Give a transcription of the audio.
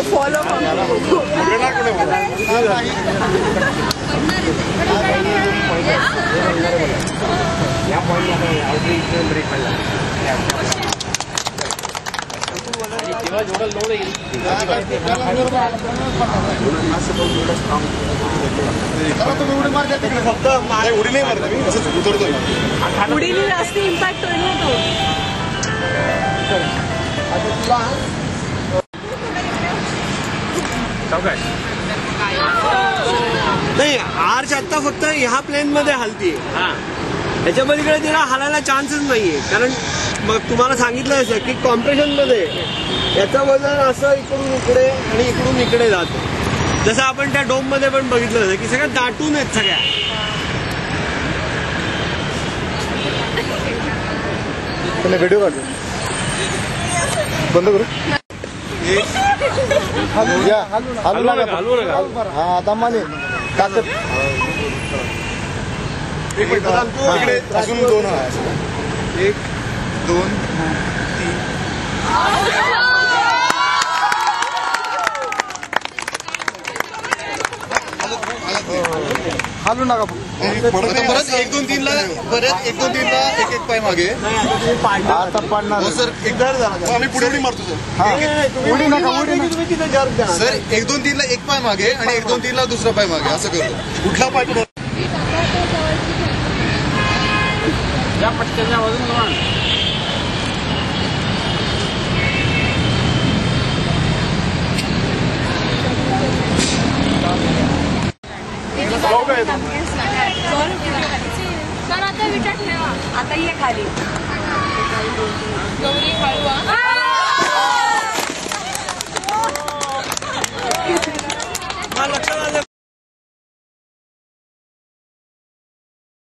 follow जेवढा load येईल फक्त उडी नाही मारत मी असं उतरतोय उडीने जास्त इम्पॅक्ट होईल ना तो नाही आर्च आता फक्त ह्या प्लेन मध्ये हलतीये त्याच्या पलीकडे तिला हालायला चान्सच नाहीये कारण मग तुम्हाला सांगितलं असं की कॉम्प्रेशन मध्ये याचं वजन असं इकडून इकडे आणि इकडून इकडे जातं जसं आपण त्या डोम मध्ये पण बघितलं होतं की सगळ्या दाटून आहेत सगळ्या व्हिडिओ काढतो बंद करू हलू नका हा दमाने ताकद इकडे अजून 2 1 2 3 हलू नका परत 1 2 3 ला परत 1 2 3 ला एक पाय मागे आता पडणार सर एकदा झाला आम्ही पुढे उडी मारतो उडी नका तुम्ही तिथे सर 1 2 3 ला एक पाय मागे आणि 1 2 3 ला दुसरा पाय मागे असं करतो कुठला पाय या पटकन